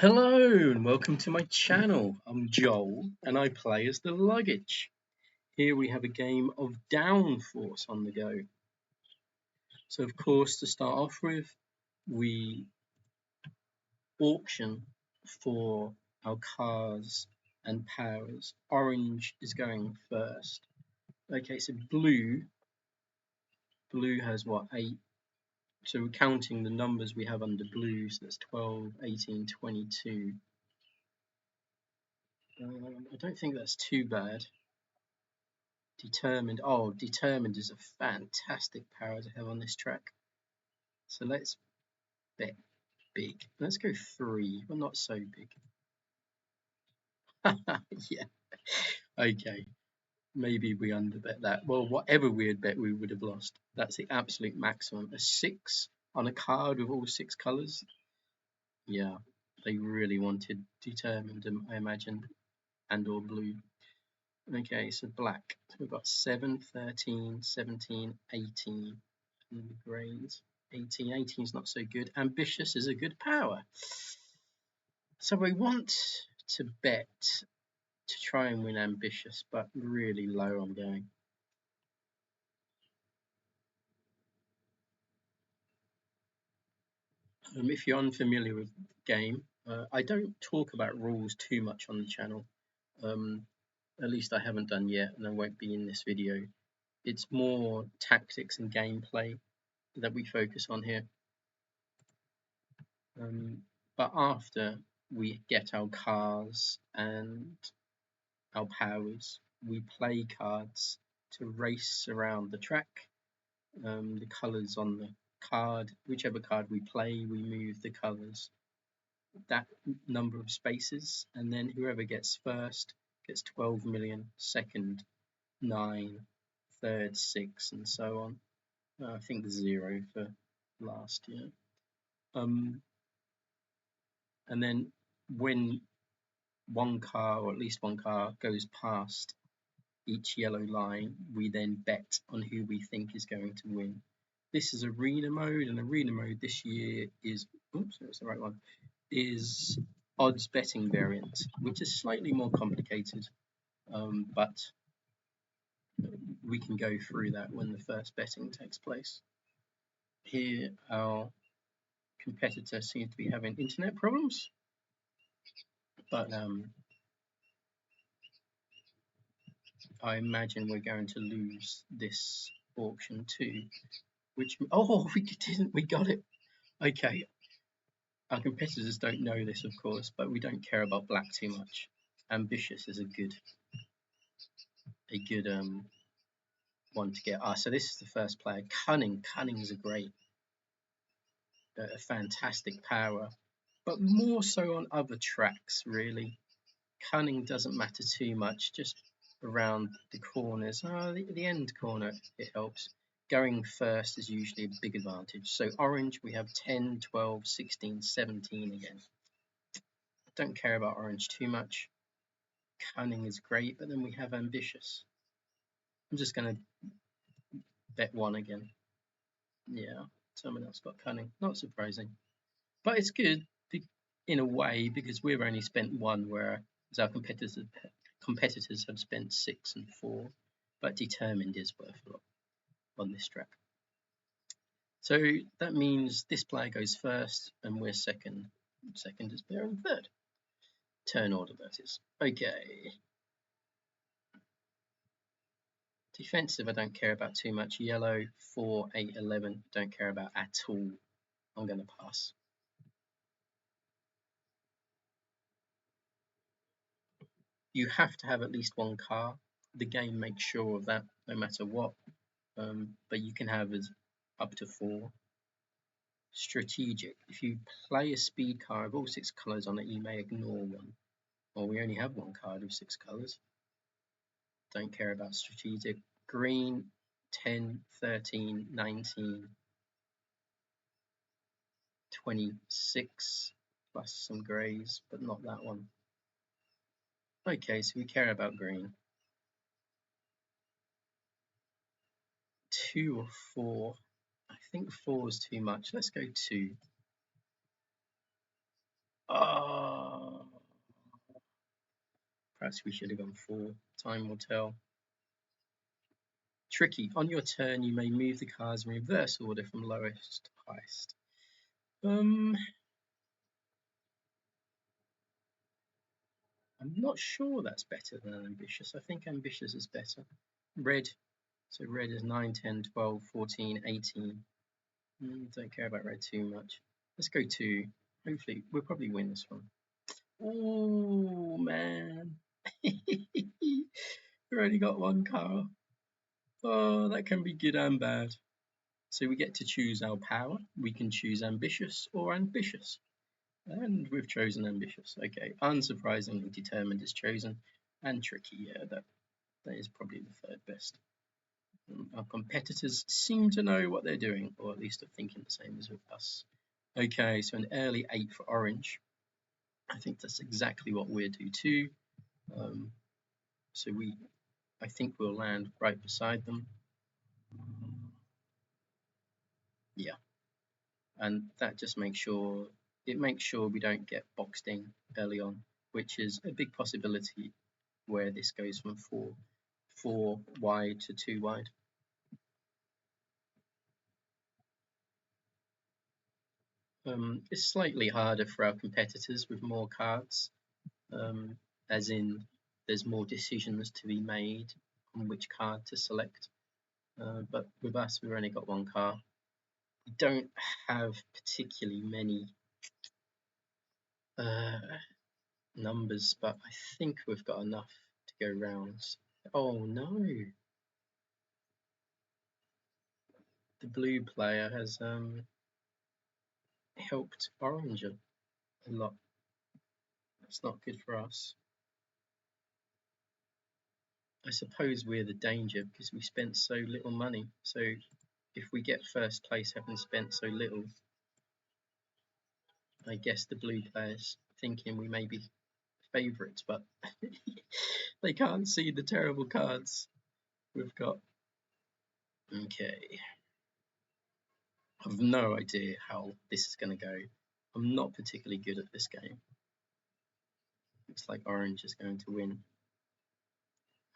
Hello and welcome to my channel. I'm Joel and I play as the luggage. Here we have a game of Downforce on the go. So of course, to start off with, we auction for our cars and powers. Orange is going first. Okay, so blue has what, 8? So we're counting the numbers we have under blue, so that's 12, 18, 22. I don't think that's too bad. Determined. Oh, determined is a fantastic power to have on this track. So let's bet big. Let's go 3, but not so big. Yeah. Okay. Maybe we underbet that. Well, whatever we had bet, we would have lost. That's the absolute maximum. A 6 on a card with all 6 colours. Yeah, they really wanted determined, I imagine, and or blue. Okay, so black. So we've got 7, 13, 17, 18. And the greys. 18. 18 is not so good. Ambitious is a good power. So we want to bet to try and win ambitious, but really low I'm going. If you're unfamiliar with the game, I don't talk about rules too much on the channel. At least I haven't done yet, and I won't be in this video. It's more tactics and gameplay that we focus on here. But after we get our cars and our powers, we play cards to race around the track. The colours on the card, whichever card we play, we move the colours that number of spaces, and then whoever gets first gets 12 million, second 9, third 6, and so on. I think 0 for last year. And then when one car, or at least one car, goes past each yellow line, we then bet on who we think is going to win. This is arena mode, and arena mode this year is, oops, that's the right one, is odds betting variant, which is slightly more complicated, but we can go through that when the first betting takes place. Here, our competitor seems to be having internet problems, but I imagine we're going to lose this auction too. Which, oh, we got it. Okay, our competitors don't know this, of course, but we don't care about black too much. Ambitious is a good one to get. So this is the first player. Cunning is a fantastic power, but more so on other tracks, really. Cunning doesn't matter too much, just around the corners. The end corner, it helps. Going first is usually a big advantage. So orange, we have 10, 12, 16, 17 again. Don't care about orange too much. Cunning is great, but then we have ambitious. I'm just going to bet 1 again. Yeah, someone else got cunning. Not surprising. But it's good in a way because we've only spent 1, whereas our competitors have spent 6 and 4. But determined is worth a lot on this track. So that means this player goes first and we're second. Second is better and third. Turn order, that is. Okay. Defensive, I don't care about too much. Yellow, 4, 8, 11, don't care about at all. I'm going to pass. You have to have at least 1 car. The game makes sure of that no matter what. But you can have up to 4. Strategic. If you play a speed car with all 6 colours on it, you may ignore 1. Well, we only have 1 card with 6 colours. Don't care about strategic. Green, 10, 13, 19, 26, plus some greys, but not that one. Okay, so we care about green. 2 or 4. I think 4 is too much. Let's go 2. Oh, Perhaps we should have gone 4. Time will tell. Tricky. On your turn, you may move the cards in reverse order from lowest to highest. I'm not sure that's better than ambitious. I think ambitious is better. Red. So red is 9, 10, 12, 14, 18. Don't care about red too much. Let's go 2. Hopefully, we'll probably win this one. Oh, man. We already got 1 car. Oh, that can be good and bad. So we get to choose our power. We can choose ambitious or ambitious. And we've chosen ambitious. Okay, unsurprisingly, determined is chosen. And tricky, yeah, that is probably the 3rd best. Our competitors seem to know what they're doing, or at least are thinking the same as with us. Okay, so an early 8 for orange. I think that's exactly what we'll do too. So I think we'll land right beside them. Yeah, and that just makes sure we don't get boxed in early on, which is a big possibility where this goes from 4 wide to 2 wide. It's slightly harder for our competitors with more cards, as in there's more decisions to be made on which card to select. But with us, we've only got 1 card. We don't have particularly many numbers, but I think we've got enough to go rounds. Oh no! The blue player has helped orange a lot. That's not good for us. I suppose we're the danger because we spent so little money. So if we get 1st place having spent so little, I guess the blue players thinking we may be favourites, but they can't see the terrible cards we've got. Okay. I have no idea how this is going to go. I'm not particularly good at this game. Looks like orange is going to win.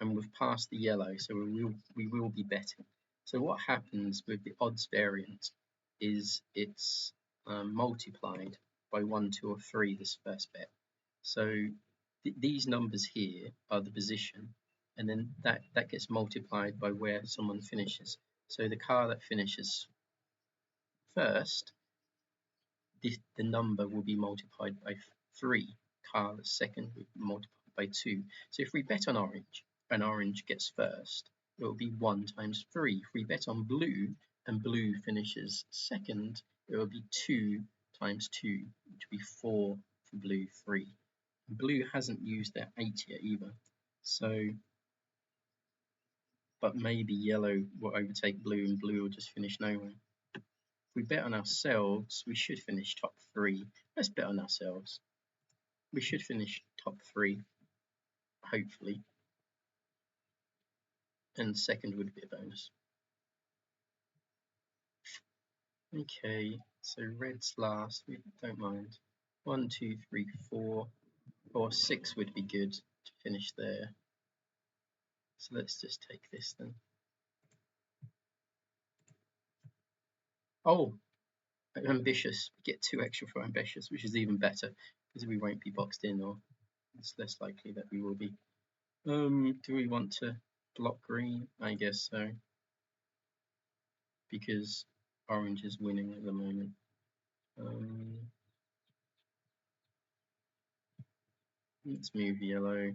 And we've passed the yellow, so we will be betting. So what happens with the odds variant is it's multiplied by 1, 2, or 3 this first bet. So these numbers here are the position, and then that gets multiplied by where someone finishes. So the car that finishes first, the number will be multiplied by 3. Car that's second will be multiplied by 2. So if we bet on orange and orange gets first, it will be 1 times 3. If we bet on blue and blue finishes second, it will be 2 times 2, which will be 4 for blue, 3. Blue hasn't used their 8 yet either. So, but maybe yellow will overtake blue and blue will just finish nowhere. If we bet on ourselves, we should finish top 3. Let's bet on ourselves. We should finish top 3, hopefully. And second would be a bonus. Okay, so red's last, we don't mind. 1, 2, 3, 4, or 6 would be good to finish there. So let's just take this then. Oh, ambitious. We get 2 extra for ambitious, which is even better because we won't be boxed in, or it's less likely that we will be. Do we want to block green? I guess so, because orange is winning at the moment. Let's move yellow.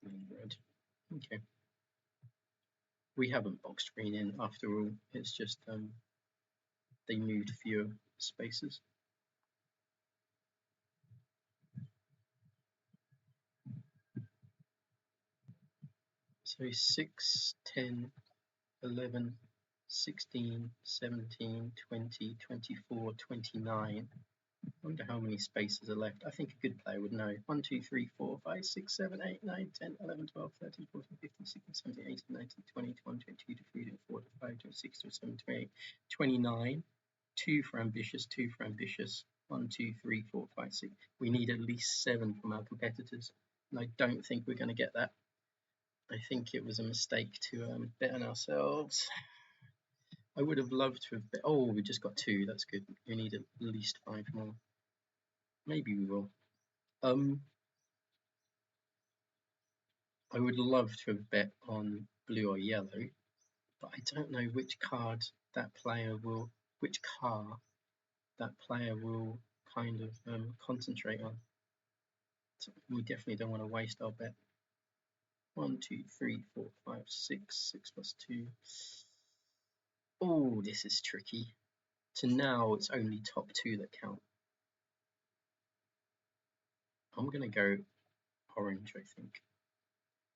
Red. Okay. We haven't boxed green in after all. It's just they moved fewer spaces. So 6, 10, 11, 16, 17, 20, 24, 29. I wonder how many spaces are left. I think a good player would know. 1, 2, 3, 4, 5, 6, 7, 8, 9, 10, 11, 12, 13, 14, 15, 16, 17, 18, 19, 20, 21, 22, 23, 24, 25, 26, 27, 28, 29. 2 for ambitious, 2 for ambitious. 1, 2, 3, 4, 5, 6. We need at least 7 from our competitors, and I don't think we're going to get that. I think it was a mistake to bet on ourselves. I would have loved to have bet. Oh, we just got 2. That's good. We need at least 5 more. Maybe we will. I would love to have bet on blue or yellow, but I don't know which card that player will, which car that player will kind of concentrate on. So we definitely don't want to waste our bet. 1, 2, 3, 4, 5, 6. 6 plus 2. Oh, this is tricky. So now it's only top 2 that count. I'm going to go orange, I think.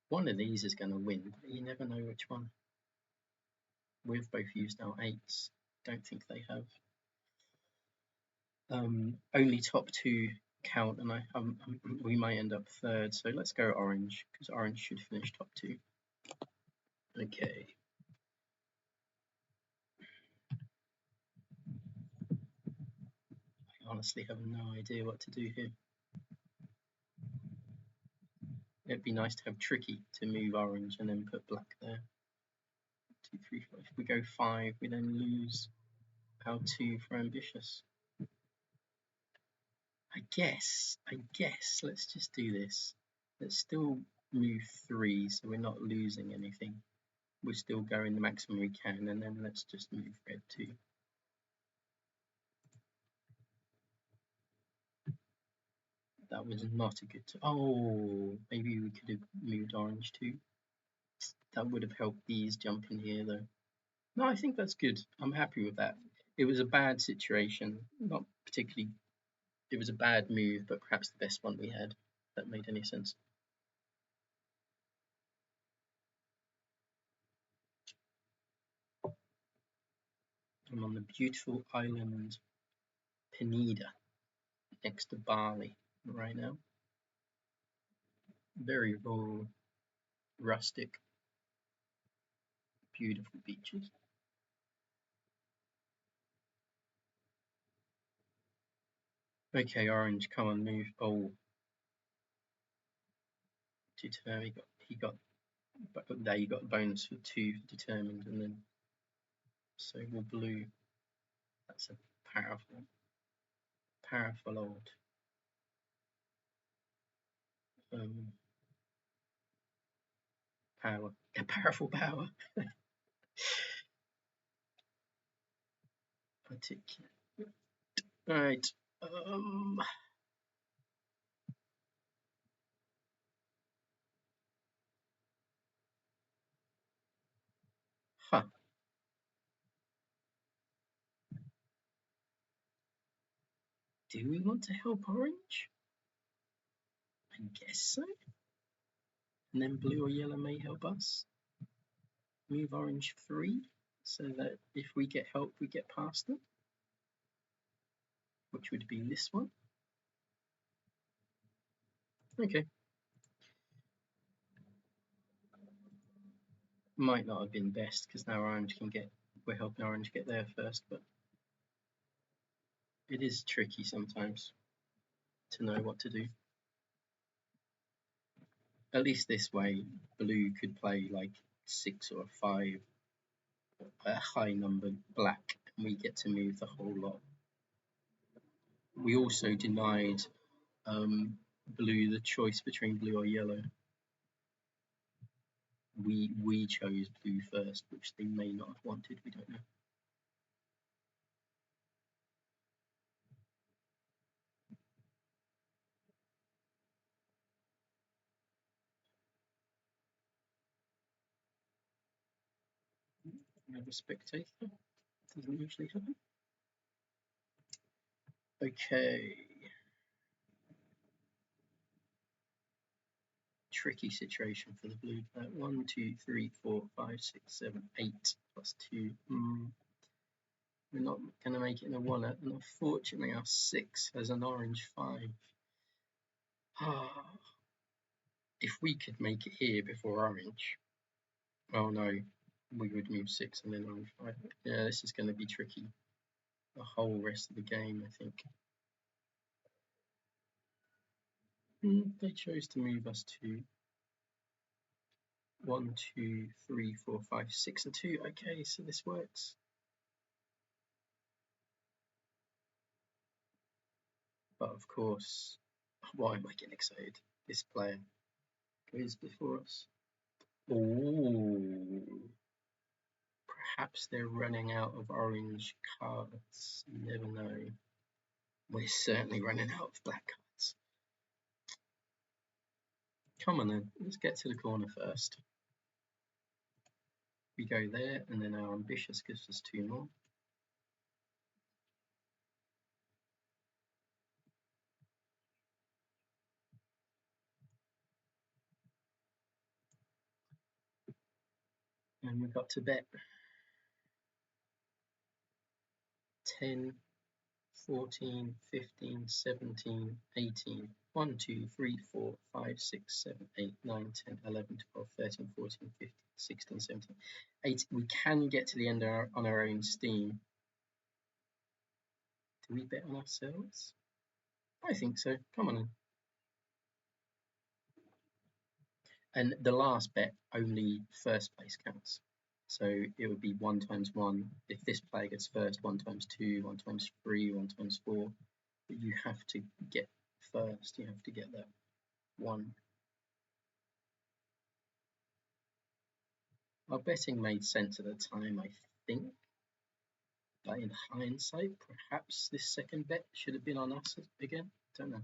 One of these is going to win, but you never know which one. We've both used our 8s. Don't think they have. Only top 2 count, and we might end up 3rd. So let's go orange, because orange should finish top 2. Okay. I honestly have no idea what to do here. It'd be nice to have tricky to move orange and then put black there. 2, 3, 4. If we go 5, we then lose our 2 for ambitious. I guess, let's just do this. Let's still move 3, so we're not losing anything. We're still going the maximum we can, and then let's just move red 2. That was not a good... Oh, maybe we could have moved orange 2. That would have helped these jump in here, though. No, I think that's good. I'm happy with that. It was a bad situation, not particularly... It was a bad move, but perhaps the best one we had. If that made any sense. I'm on the beautiful island Penida, next to Bali right now. Very rural, rustic, beautiful beaches. Okay, orange, come on, move. Oh, determined. He got there. You got a bonus for 2 for determined, and then so will blue. That's a powerful old power, a powerful power. Particular. Right. Huh. Do we want to help orange? I guess so. And then blue or yellow may help us. Move orange 3, so that if we get help, we get past them. Which would be this one. Okay. Might not have been best, because now orange can get... We're helping orange get there first, but it is tricky sometimes to know what to do. At least this way, blue could play like 6 or 5, a high numbered black, and we get to move the whole lot. We also denied blue the choice between blue or yellow. We chose blue first, which they may not have wanted, we don't know. We have a spectator. Doesn't usually happen. Okay. Tricky situation for the blue. 1, 2, 3, 4, 5, 6, 7, 8 plus 2. We're not going to make it in a wallet, and unfortunately our 6 has an orange 5. If we could make it here before orange, oh no, we would move 6 and then orange 5. Yeah, this is going to be tricky the whole rest of the game, I think. They chose to move us to 1, 2, 3, 4, 5, 6 and 2. Okay, so this works. But of course, why am I getting excited? This player goes before us. Oh, perhaps they're running out of orange cards. You never know. We're certainly running out of black cards. Come on then, let's get to the corner first. We go there, and then our ambitious gives us 2 more. And we got to bet 10, 14, 15, 17, 18. 1, 2, 3, 4, 5, 6, 7, 8, 9, 10, 11, 12, 13, 14, 15, 16, 17, 18. We can get to the end on our own steam. Do we bet on ourselves? I think so. Come on in. And the last bet, only first place counts. So it would be 1 times 1. If this player gets first, 1 times 2, 1 times 3, 1 times 4. But you have to get first. You have to get that 1. Our betting made sense at the time, I think. But in hindsight, perhaps this second bet should have been on us again. Don't know.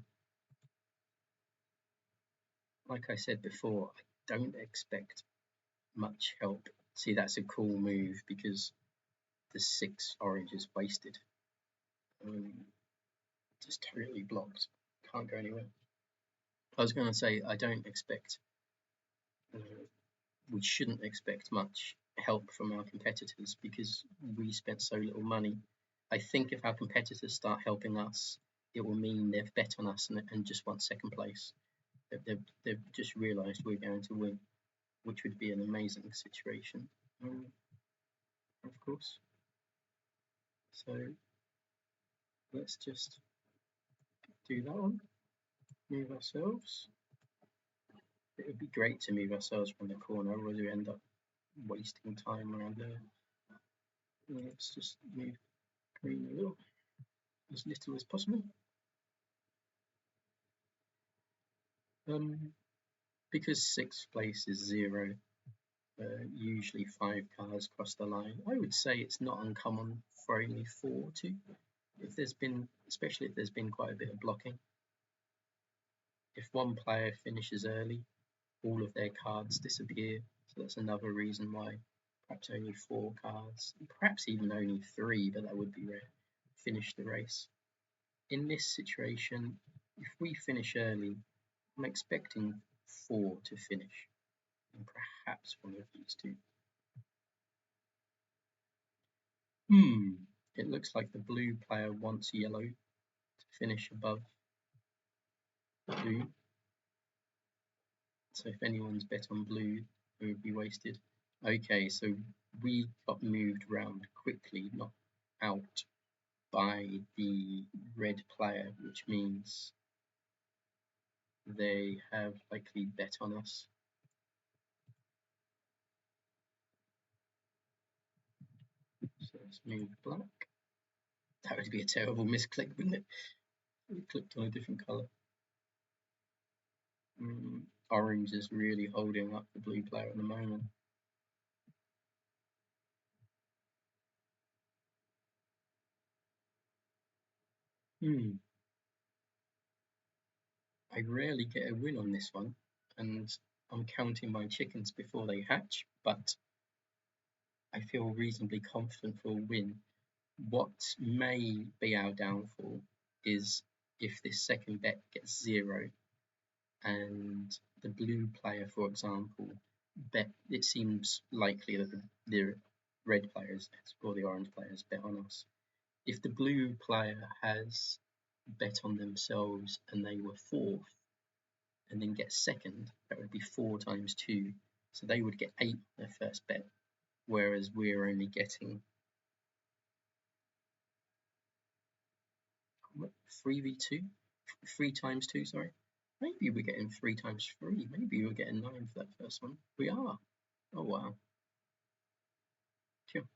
Like I said before, I don't expect much help. See, that's a cool move because the 6 orange is wasted. Just totally blocked. Can't go anywhere. I was going to say, I don't expect, we shouldn't expect much help from our competitors because we spent so little money. I think if our competitors start helping us, it will mean they've bet on us and just want second place. They've just realised we're going to win, which would be an amazing situation, of course. So let's just do that one. Move ourselves. It would be great to move ourselves from the corner, or we end up wasting time around there. Let's just move green a little, as little as possible. Because 6th place is 0, usually 5 cards cross the line. I would say it's not uncommon for only 4 to, if there's been, especially if there's been quite a bit of blocking. If one player finishes early, all of their cards disappear. So that's another reason why perhaps only 4 cards, perhaps even only 3, but that would be rare, finish the race. In this situation, if we finish early, I'm expecting 4 to finish, and perhaps one of these 2. It looks like the blue player wants yellow to finish above blue. So if anyone's bet on blue, it would be wasted. Okay, so we got moved around quickly, not out, by the red player, which means they have likely bet on us. So let's move black. That would be a terrible misclick, wouldn't it? We clicked on a different colour. Orange is really holding up the blue player at the moment. I rarely get a win on this one, and I'm counting my chickens before they hatch, but I feel reasonably confident for a win. What may be our downfall is if this second bet gets 0 and the blue player, for example, bet, it seems likely that the red players or the orange players bet on us. If the blue player has bet on themselves and they were 4th and then get second, that would be 4 times 2. So they would get 8 on their first bet, whereas we're only getting 3 times 2, sorry. Maybe we're getting 3 times 3. Maybe we're getting 9 for that first one. We are. Oh wow. Cool.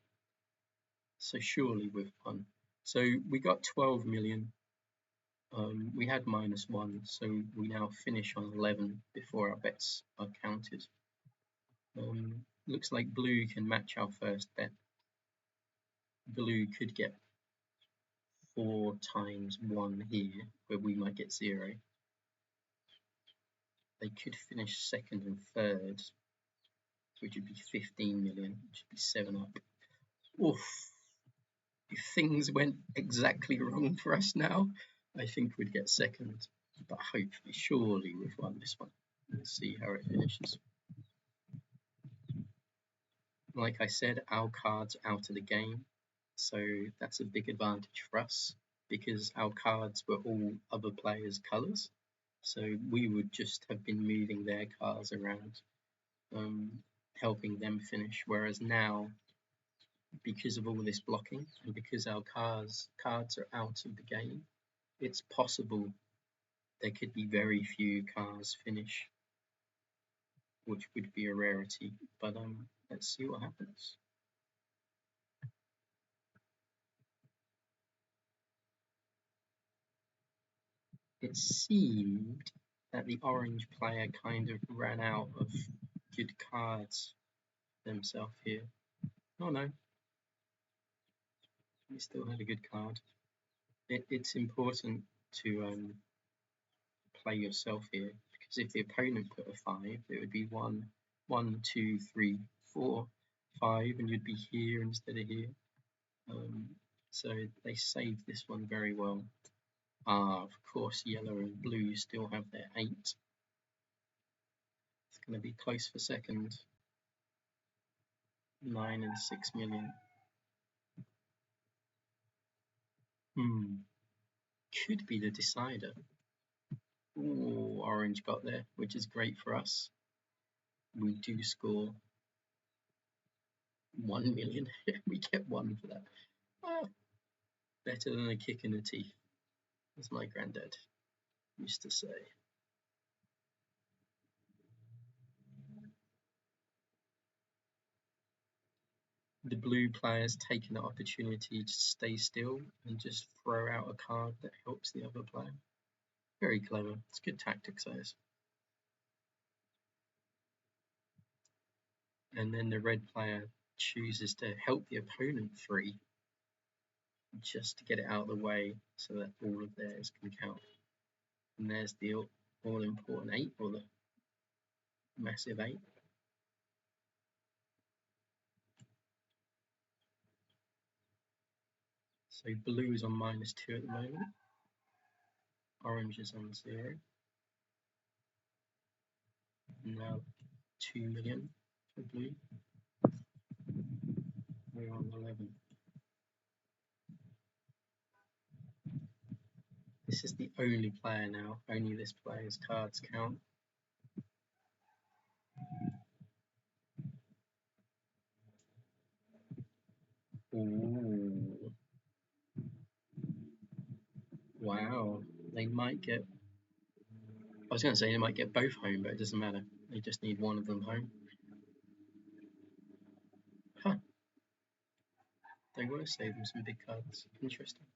So surely we've won. So we got 12 million. We had -1, so we now finish on 11 before our bets are counted. Looks like blue can match our first bet. Blue could get 4 times 1 here, where we might get 0. They could finish second and third, which would be 15 million, which would be 7 up. Oof. If things went exactly wrong for us now, I think we'd get second. But hopefully, surely we've won this one. Let's see how it finishes. Like I said, our cards out of the game, so that's a big advantage for us because our cards were all other players' colours. So we would just have been moving their cards around, helping them finish. Whereas now, because of all this blocking and because our cards are out of the game, it's possible there could be very few cars finish, which would be a rarity. But let's see what happens. It seemed that the orange player kind of ran out of good cards themselves here. Oh no, he still had a good card. It's important to play yourself here because if the opponent put a 5, it would be 1, 2, 3, 4, 5, and you'd be here instead of here. So they saved this one very well. Of course, yellow and blue still have their 8. It's going to be close for second. 9 and 6 million. Could be the decider. Ooh, orange got there, which is great for us. We do score 1 million. We get 1 for that. Better than a kick in the teeth, as my granddad used to say. The blue player's taking the opportunity to stay still and just throw out a card that helps the other player. Very clever. It's good tactics, I guess. And then the red player chooses to help the opponent 3 just to get it out of the way so that all of theirs can count. And there's the all-important 8, or the massive 8. So blue is on -2 at the moment. Orange is on 0. Now 2 million for blue. We're on 11. This is the only player now. Only this player's cards count. Ooh. Wow. They might get... I was going to say they might get both home, but it doesn't matter. They just need one of them home. Huh. They were saving some big cards. Interesting.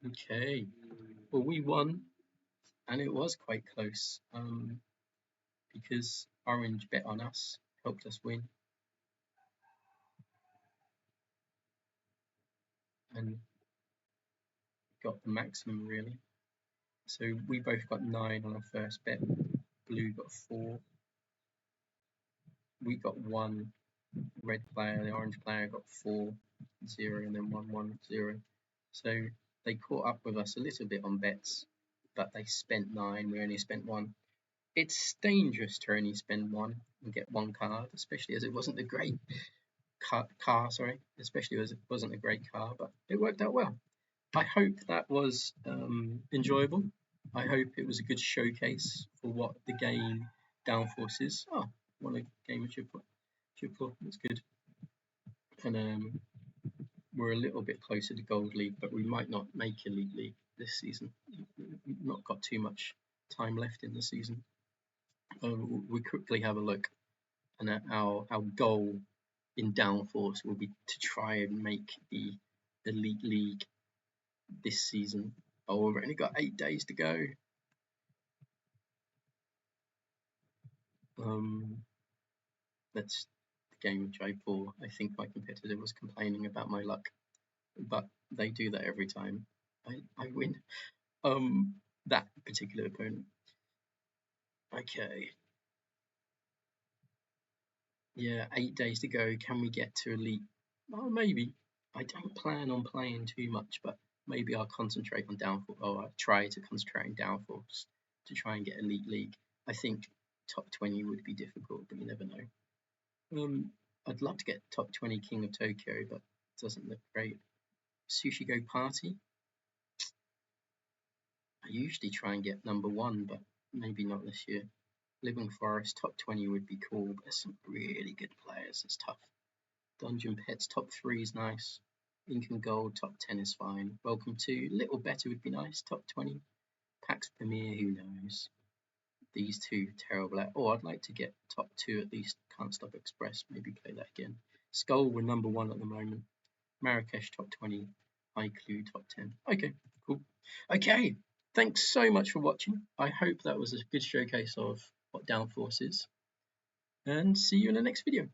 Okay. Well, we won, and it was quite close, because orange bet on us, helped us win. And got the maximum, really. So we both got 9 on our first bet. Blue got 4. We got 1. Red player, the orange player got 4, 0, and then 1, 1, 0. So they caught up with us a little bit on bets, but they spent 9. We only spent 1. It's dangerous to only spend 1 and get 1 card, especially as it wasn't a great car, especially as it wasn't a great car, but it worked out well. I hope that was enjoyable. I hope it was a good showcase for what the game Downforce is. Oh, what a game of Chipper. That's good. And we're a little bit closer to Gold League, but we might not make Elite League this season. not got too much time left in the season. We quickly have a look, and our goal in Downforce will be to try and make the Elite League this season. Oh, we've only got 8 days to go. That's the game of Jaipur. I think my competitor was complaining about my luck, but they do that every time I win. That particular opponent. Okay. Yeah, 8 days to go. Can we get to Elite? Well, maybe. I don't plan on playing too much, but maybe I'll concentrate on Downforce, or I'll try to concentrate on Downforce to try and get Elite League. I think top 20 would be difficult, but you never know. I'd love to get top 20 King of Tokyo, but it doesn't look great. Sushi Go Party. I usually try and get number 1, but maybe not this year. Living Forest top 20 would be cool, but there's some really good players. It's tough. Dungeon Pets top 3 is nice. Ink and Gold top 10 is fine. Welcome to Little Better would be nice. Top 20. Pax Premier, who knows? These two terrible. Oh, I'd like to get top 2 at least. Can't Stop Express. Maybe play that again. Skull, we're number 1 at the moment. Marrakesh top 20. iClue top 10. Okay, cool. Okay, thanks so much for watching. I hope that was a good showcase of what Downforce is. And see you in the next video.